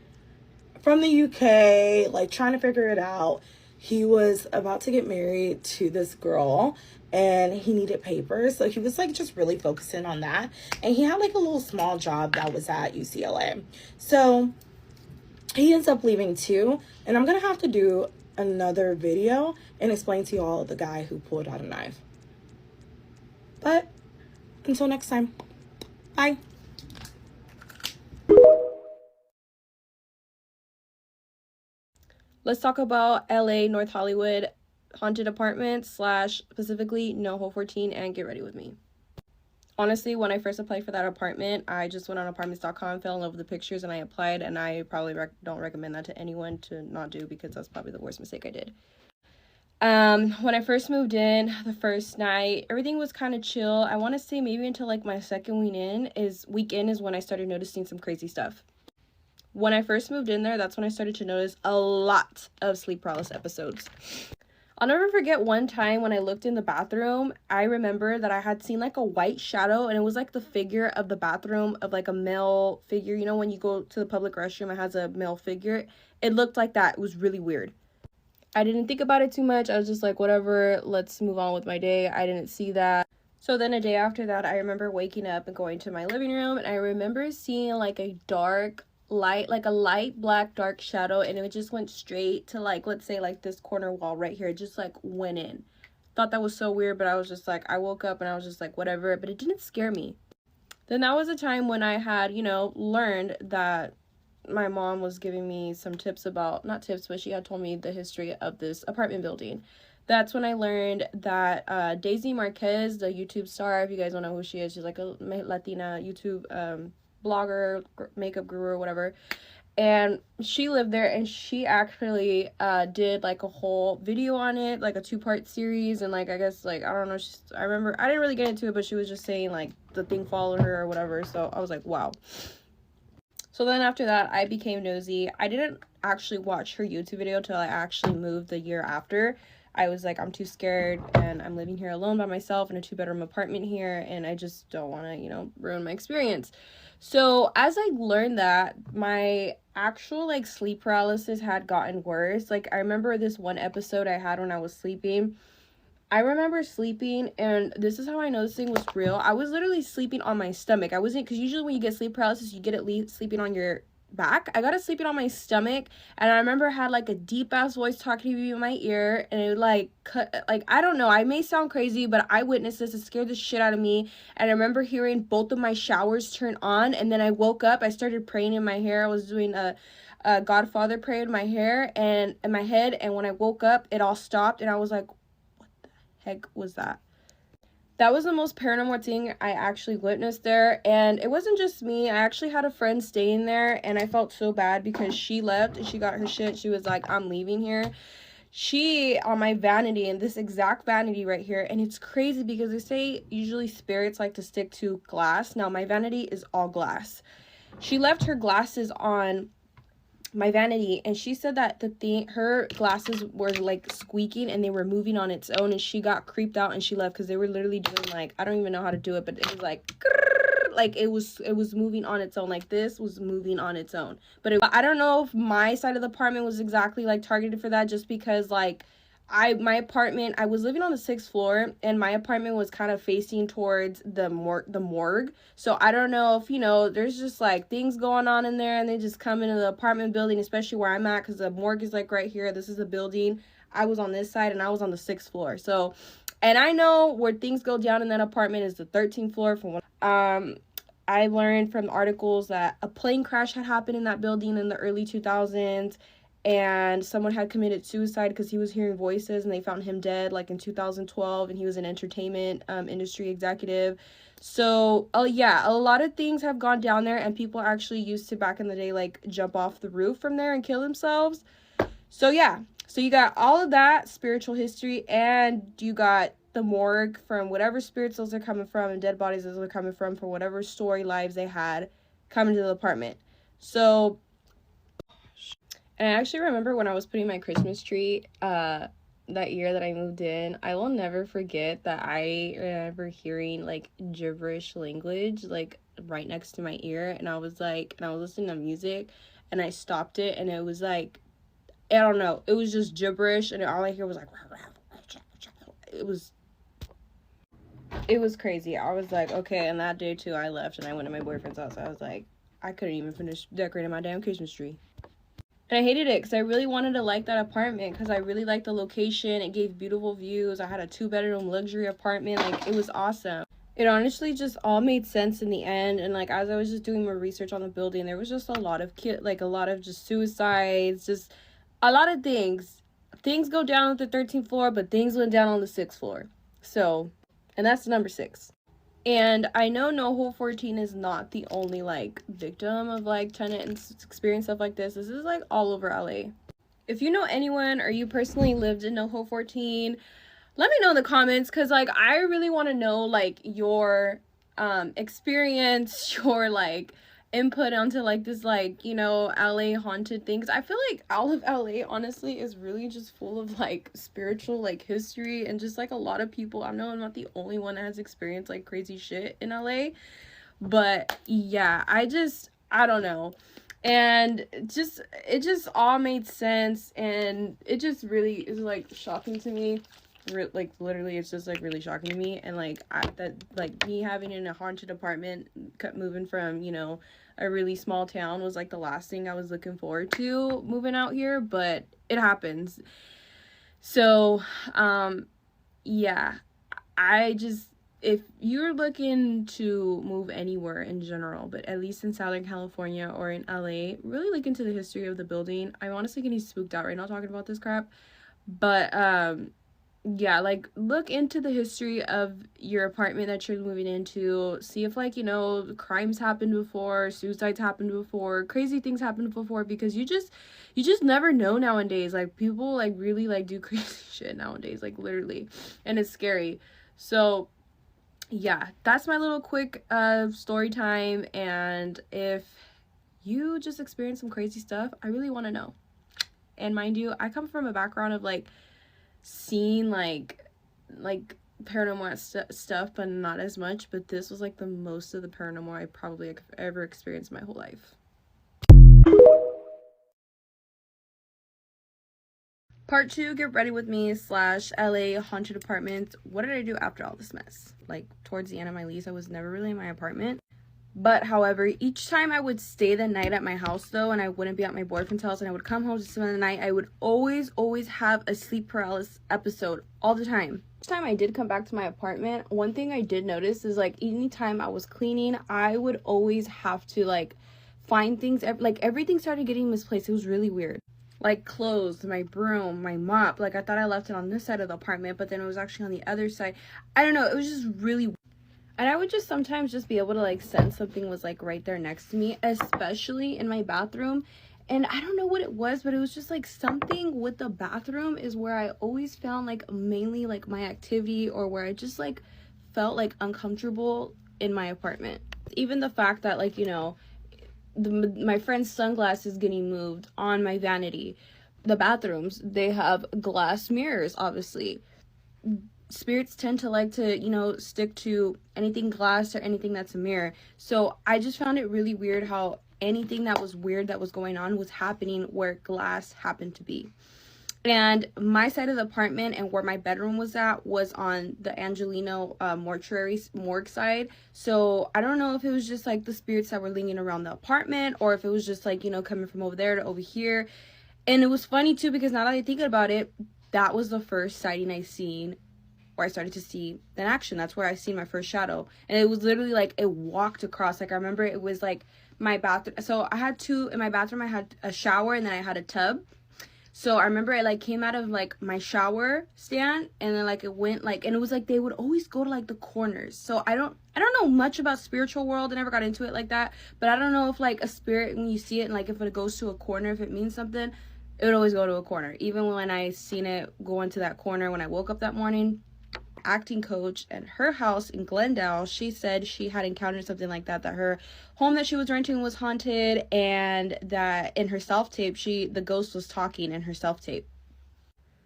P: from the UK, like trying to figure it out. he was about to get married to this girl and he needed papers. So he was like just really focusing on that. And he had like a little small job that was at UCLA. So he ends up leaving too. And I'm going to have to do another video and explain to you all the guy who pulled out a knife. But until next time, bye.
B: Let's talk about LA, North Hollywood, haunted apartments / specifically No Hole 14 and Get Ready With Me. Honestly, when I first applied for that apartment, I just went on apartments.com, fell in love with the pictures, and I applied, and I probably don't recommend that to anyone to not do because that's probably the worst mistake I did. When I first moved in, the first night, everything was kind of chill. I want to say maybe until like my second week in is when I started noticing some crazy stuff. When I first moved in there, that's when I started to notice a lot of sleep paralysis episodes. I'll never forget one time when I looked in the bathroom, I remember that I had seen like a white shadow, and it was like the figure of the bathroom of like a male figure. You know, when you go to the public restroom, it has a male figure. It looked like that. It was really weird. I didn't think about it too much. I was just like, whatever, let's move on with my day. I didn't see that. So then a day after that, I remember waking up and going to my living room, and I remember seeing like a dark light, like a light black dark shadow, and it just went straight to like, let's say like this corner wall right here. It just like went in. Thought that was so weird, but I was just like, I woke up and I was just like, whatever, but it didn't scare me. Then that was a time when I had, you know, learned that my mom was giving me some tips about, not tips, but she had told me the history of this apartment building. That's when I learned that Daisy Marquez, the YouTube star, if you guys don't know who she is, she's like a Latina YouTube blogger, makeup guru or whatever, and she lived there, and she actually did like a whole video on it, like a 2-part series, and like I guess like I don't know, I remember I didn't really get into it, but she was just saying like the thing followed her or whatever, so I was like, wow. So then after that, I became nosy. I didn't actually watch her YouTube video till I actually moved the year after. I was like, I'm too scared, and I'm living here alone by myself in a 2-bedroom apartment here, and I just don't want to, you know, ruin my experience. So as I learned that, my actual like sleep paralysis had gotten worse. Like I remember this one episode I had when I was sleeping. I remember sleeping, and this is how I know this thing was real. I was literally sleeping on my stomach. I wasn't, because usually when you get sleep paralysis, you get it sleeping on your back. I got it sleeping on my stomach, and I remember I had like a deep ass voice talking to me in my ear, and it like cut, like I don't know, I may sound crazy, but I witnessed this. It scared the shit out of me. And I remember hearing both of my showers turn on, and then I woke up. I started praying in my hair. I was doing a Godfather prayer in my hair and in my head, and when I woke up, it all stopped, and I was like, heck was that? That was the most paranormal thing I actually witnessed there. And it wasn't just me. I actually had a friend staying there, and I felt so bad because she left and she got her shit. She was like, I'm leaving here. She, on my vanity, and this exact vanity right here, and it's crazy because they say usually spirits like to stick to glass. Now my vanity is all glass. She left her glasses on my vanity, and she said that her glasses were like squeaking and they were moving on its own, and she got creeped out and she left because they were literally doing like, I don't even know how to do it, but it was like it was moving on its own, like this was moving on its own. But I don't know if my side of the apartment was exactly like targeted for that, just because like my apartment, I was living on the 6th floor, and my apartment was kind of facing towards the morgue. So I don't know if, you know, there's just like things going on in there, and they just come into the apartment building, especially where I'm at, because the morgue is like right here. This is the building. I was on this side, and I was on the 6th floor. So, and I know where things go down in that apartment is the 13th floor. I learned from articles that a plane crash had happened in that building in the early 2000s. And someone had committed suicide because he was hearing voices, and they found him dead like in 2012, and he was an entertainment industry executive. So yeah, a lot of things have gone down there, and people actually used to back in the day like jump off the roof from there and kill themselves. So yeah, so you got all of that spiritual history, and you got the morgue from whatever spirits those are coming from, and dead bodies those are coming from whatever story lives they had coming to the apartment. So, and I actually remember when I was putting my Christmas tree that year that I moved in, I will never forget that I remember hearing like gibberish language like right next to my ear, and I was listening to music, and I stopped it, and it was like I don't know, it was just gibberish, and all I hear was like, it was crazy. I was like, okay, and that day too, I left and I went to my boyfriend's house. I was like, I couldn't even finish decorating my damn Christmas tree. And I hated it because I really wanted to like that apartment because I really liked the location. It gave beautiful views. I had a 2-bedroom luxury apartment. Like, it was awesome. It honestly just all made sense in the end. And like, as I was just doing more research on the building, there was just a lot of a lot of just suicides, just a lot of things. Things go down at the 13th floor, but things went down on the 6th floor. So, and that's number 6. And I know No Hole 14 is not the only like victim of like tenant experience stuff like this. This is like all over LA. If you know anyone or you personally lived in No Hole 14, let me know in the comments, because like I really want to know like your experience, your like input onto like this, like, you know, LA haunted things. I feel like all of LA honestly is really just full of like spiritual like history, and just like a lot of people, I know I'm not the only one that has experienced like crazy shit in LA, but yeah, I don't know. And it just all made sense, and it just really is like shocking to me. Like literally, it's just like really shocking to me. And like like me having in a haunted apartment, moving from, you know, a really small town was like the last thing I was looking forward to moving out here, but it happens. So yeah, if you're looking to move anywhere in general, but at least in Southern California or in LA, really look into the history of the building. I'm honestly getting spooked out right now talking about this crap. But yeah, like look into the history of your apartment that you're moving into. See if, like, you know, crimes happened before, suicides happened before, crazy things happened before, because you just never know nowadays. Like, people like really like do crazy shit nowadays, like literally, and it's scary. So yeah, that's my little quick story time. And if you just experienced some crazy stuff, I really want to know. And mind you, I come from a background of like seeing like paranormal stuff, but not as much. But this was like the most of the paranormal I probably have ever experienced my whole life. Part 2, get ready with me / LA haunted apartments. What did I do after all this mess? Like, towards the end of my lease, I was never really in my apartment. But however, each time I would stay the night at my house though, and I wouldn't be at my boyfriend's house, and I would come home to spend the night, I would always have a sleep paralysis episode all the time. Each time I did come back to my apartment, one thing I did notice is like anytime I was cleaning, I would always have to like find things, like everything started getting misplaced. It was really weird. Like clothes, my broom, my mop, like I thought I left it on this side of the apartment, but then it was actually on the other side. I don't know, it was just really weird. And I would just sometimes just be able to like sense something was like right there next to me, especially in my bathroom. And I don't know what it was, but it was just like something with the bathroom is where I always found like mainly like my activity, or where I just like felt like uncomfortable in my apartment. Even the fact that, like, you know, my friend's sunglasses getting moved on my vanity. The bathrooms, they have glass mirrors, obviously. Spirits tend to like to, you know, stick to anything glass or anything that's a mirror. So I just found it really weird how anything that was weird that was going on was happening where glass happened to be. And my side of the apartment and where my bedroom was at was on the Angelino morgue side. So I don't know if it was just like the spirits that were lingering around the apartment, or if it was just like, you know, coming from over there to over here. And it was funny too, because now that I think about it, that was the first sighting I seen, where I started to see an action. That's where I seen my first shadow. And it was literally like it walked across. Like I remember it was like my bathroom. So I had in my bathroom, I had a shower and then I had a tub. So I remember it like came out of like my shower stand, and then like it went like, and it was like they would always go to like the corners. So I don't know much about spiritual world. I never got into it like that, but I don't know if like a spirit, when you see it, and like if it goes to a corner, if it means something, it would always go to a corner. Even when I seen it go into that corner when I woke up that morning, acting coach at her house in Glendale, she said she had encountered something like that her home that she was renting was haunted, and that in her self-tape, the ghost was talking in her self-tape.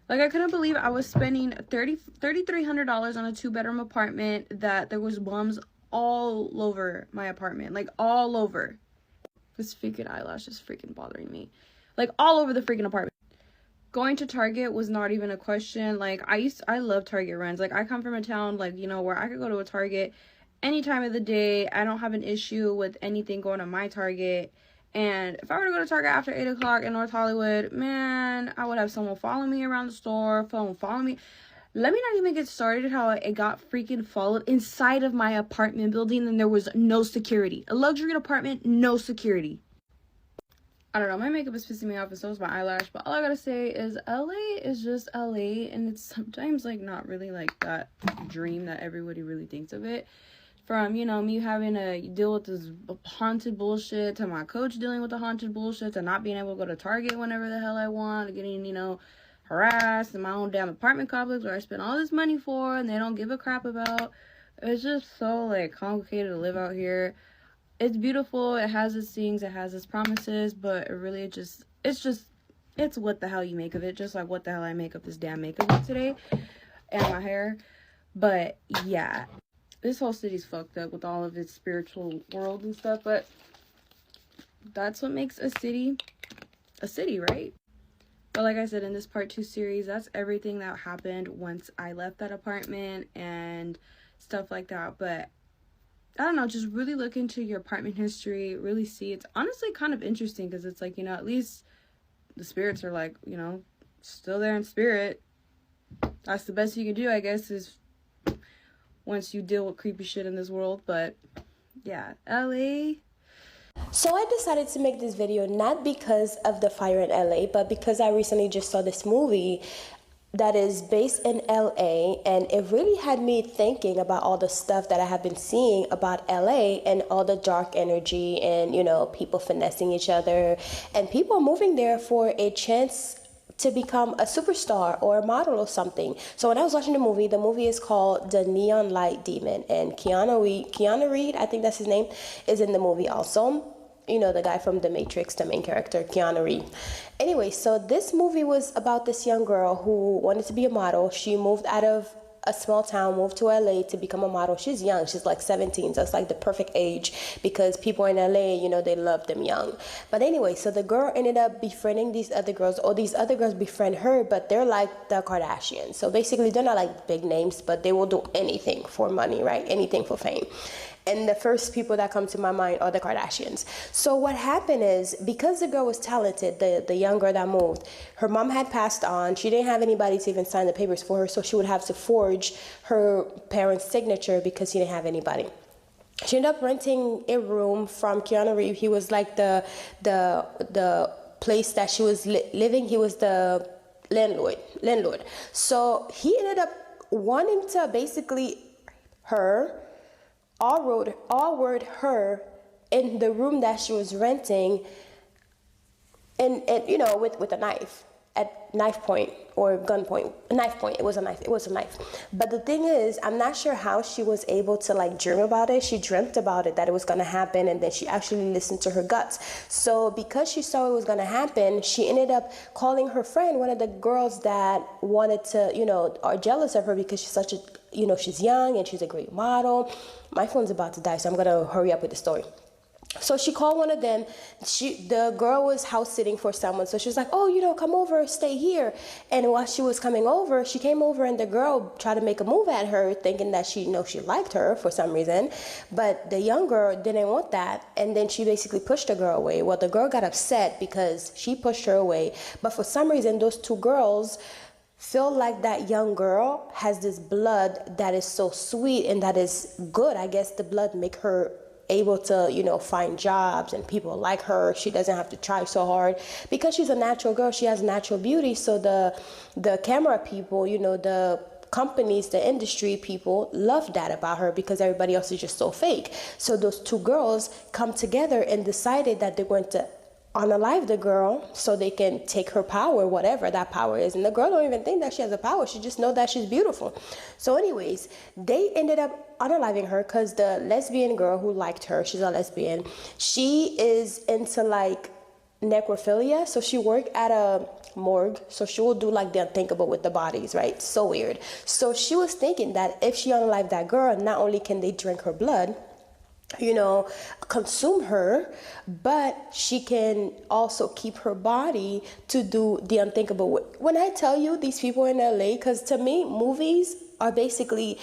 B: Like, I couldn't believe I was spending $3,300 on a 2-bedroom apartment, that there was bums all over my apartment, like all over. This freaking eyelash is freaking bothering me, like all over the freaking apartment. going to Target was not even a question. Like, I love Target runs. Like, I come from a town, like, you know, where I could go to a Target any time of the day. I don't have an issue with anything going to my Target. And if I were to go to Target after 8 o'clock in North Hollywood, man, I would have someone follow me around the store, someone follow me. Let me not even get started how it got freaking followed inside of my apartment building, and there was no security. A luxury apartment, no security. I don't know, my makeup is pissing me off and so is my eyelash, but all I gotta say is LA is just LA, and it's sometimes like not really like that dream that everybody really thinks of it. From, you know, me having to deal with this haunted bullshit, to my coach dealing with the haunted bullshit, to not being able to go to Target whenever the hell I want, to getting, you know, harassed in my own damn apartment complex where I spend all this money for and they don't give a crap about. It's just so like complicated to live out here. It's beautiful, it has its things, it has its promises, but it really it's what the hell you make of it, just like what the hell I make of this damn makeup look today and my hair. But yeah, this whole city's fucked up with all of its spiritual world and stuff, but that's what makes a city, right? But like I said, in this part 2 series, that's everything that happened once I left that apartment and stuff like that. But I don't know, just really look into your apartment history, really see. It's honestly kind of interesting because it's like, you know, at least the spirits are like, you know, still there in spirit. That's the best you can do, I guess, is once you deal with creepy shit in this world. But yeah, LA.
I: So I decided to make this video not because of the fire in LA, but because I recently just saw this movie that is based in LA, and it really had me thinking about all the stuff that I have been seeing about LA and all the dark energy and, you know, people finessing each other and people moving there for a chance to become a superstar or a model or something. So when I was watching the movie is called The Neon Light Demon, and Keanu Reed, I think that's his name, is in the movie also. You know, the guy from The Matrix, the main character, Keanu Reed. Anyway, so this movie was about this young girl who wanted to be a model. She moved out of a small town, moved to LA to become a model. She's young, she's like 17, so it's like the perfect age because people in LA, you know, they love them young. But anyway, so the girl ended up befriending these other girls, or these other girls befriend her, but they're like the Kardashians. So basically, they're not like big names, but they will do anything for money, right? Anything for fame. And the first people that come to my mind are the Kardashians. So what happened is, because the girl was talented, the young girl that moved, her mom had passed on. She didn't have anybody to even sign the papers for her, so she would have to forge her parents' signature because she didn't have anybody. She ended up renting a room from Keanu Reeves. He was like the place that she was living. He was the landlord. So he ended up wanting to basically all word her in the room that she was renting, and you know, with a knife at knife point or gunpoint. Knife point. It was a knife. But the thing is, I'm not sure how she was able to like dream about it. She dreamt about it, that it was gonna happen, and then she actually listened to her guts. So because she saw it was gonna happen, she ended up calling her friend, one of the girls that wanted to, you know, are jealous of her because she's such a, you know, she's young and she's a great model. My phone's about to die, so I'm gonna hurry up with the story. So she called one of them. The girl was house sitting for someone, so she was like, oh, you know, come over, stay here. And while she was coming over, she came over and the girl tried to make a move at her, thinking that she liked her for some reason. But the young girl didn't want that, and then she basically pushed the girl away. Well, the girl got upset because she pushed her away, but for some reason, those two girls feel like that young girl has this blood that is so sweet and that is good. I guess the blood make her able to, you know, find jobs and people like her. She doesn't have to try so hard because she's a natural girl. She has natural beauty. So the camera people, you know, the companies, the industry people love that about her because everybody else is just so fake. So those two girls come together and decided that they're going to unalive the girl so they can take her power, whatever that power is. And the girl don't even think that she has a power. She just know that she's beautiful. So anyways, they ended up unaliving her because the lesbian girl who liked her, she's a lesbian, she is into like necrophilia. So she worked at a morgue, so she will do like the unthinkable with the bodies, right? So weird. So she was thinking that if she unalived that girl, not only can they drink her blood, consume her, but she can also keep her body to do the unthinkable. When I tell you these people in LA, because to me, movies are basically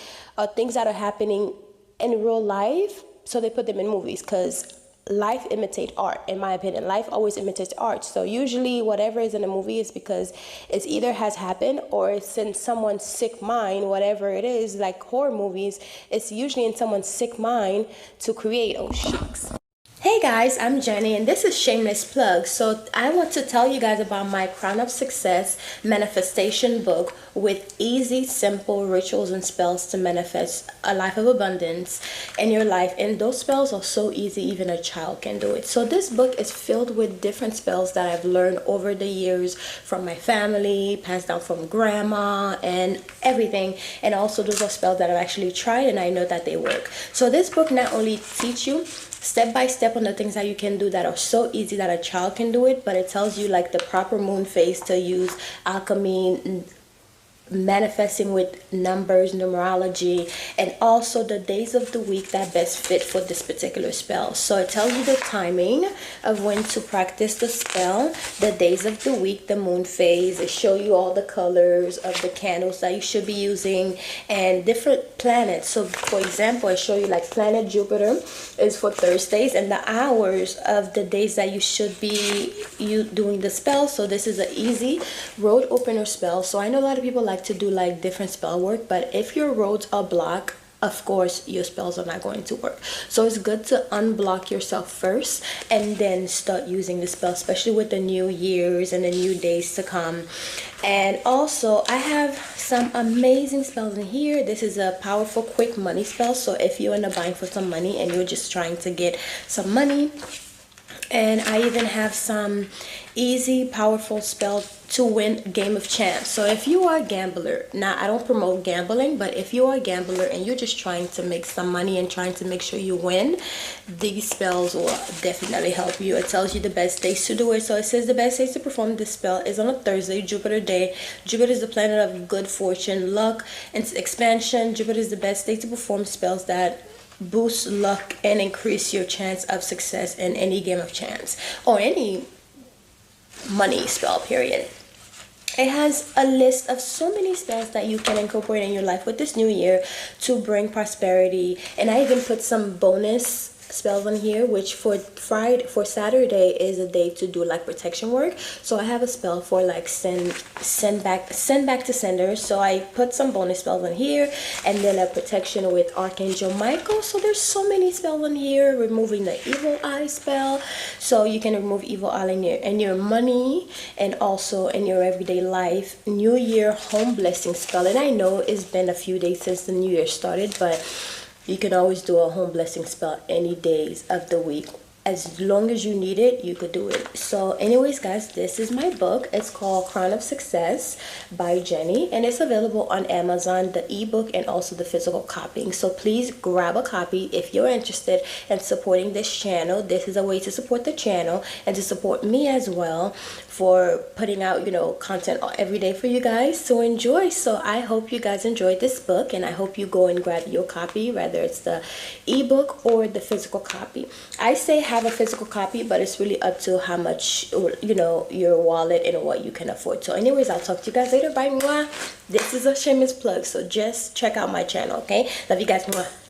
I: things that are happening in real life, so they put them in movies because life imitates art. In my opinion, life always imitates art. So usually whatever is in a movie is because it's either has happened or it's in someone's sick mind. Whatever it is, like horror movies, it's usually in someone's sick mind to create. Oh shucks. Hey guys, I'm Jenny and this is Shameless Plug. So I want to tell you guys about my Crown of Success manifestation book with easy, simple rituals and spells to manifest a life of abundance in your life. And those spells are so easy, even a child can do it. So this book is filled with different spells that I've learned over the years from my family, passed down from grandma and everything. And also those are spells that I've actually tried and I know that they work. So this book not only teach you step by step on the things that you can do that are so easy that a child can do it, but it tells you like the proper moon phase to use, alchemy, manifesting with numbers, numerology, and also the days of the week that best fit for this particular spell. So it tells you the timing of when to practice the spell, the days of the week, the moon phase. It shows you all the colors of the candles that you should be using and different planets. So for example, I show you like planet Jupiter is for Thursdays and the hours of the days that you should be doing the spell. So this is an easy road opener spell. So I know a lot of people like to do like different spell work, but if your roads are blocked, of course your spells are not going to work. So it's good to unblock yourself first and then start using the spell, especially with the new years and the new days to come. And also I have some amazing spells in here. This is a powerful quick money spell. So if you're in a bind for some money and you're just trying to get some money, and I even have some easy powerful spell to win Game of Chance. So if you are a gambler, now I don't promote gambling, but if you are a gambler and you're just trying to make some money and trying to make sure you win, these spells will definitely help you. It tells you the best days to do it. So it says the best days to perform this spell is on a Thursday, Jupiter day. Jupiter is the planet of good fortune, luck, and expansion. Jupiter is the best day to perform spells that boost luck and increase your chance of success in any game of chance or any money spell, period. It has a list of so many spells that you can incorporate in your life with this new year to bring prosperity. And I even put some bonus spells on here, which for Saturday is a day to do like protection work. So I have a spell for like send back to sender. So I put some bonus spells on here, and then a protection with Archangel Michael. So there's so many spells on here. Removing the evil eye spell, so you can remove evil eye in your money and also in your everyday life. New Year home blessing spell, and I know it's been a few days since the new year started, but you can always do a home blessing spell any days of the week. As long as you need it, you could do it. So anyways, guys, this is my book. It's called Crown of Success by Jenny, and it's available on Amazon, the ebook and also the physical copying. So please grab a copy if you're interested in supporting this channel. This is a way to support the channel and to support me as well for putting out, content every day for you guys to enjoy. So I hope you guys enjoyed this book, and I hope you go and grab your copy, whether it's the ebook or the physical copy. I say have a physical copy, but it's really up to how much your wallet and what you can afford. So anyways, I'll talk to you guys later. Bye. Mwah. This is a shameless plug, so just check out my channel. Okay, love you guys. Mwah.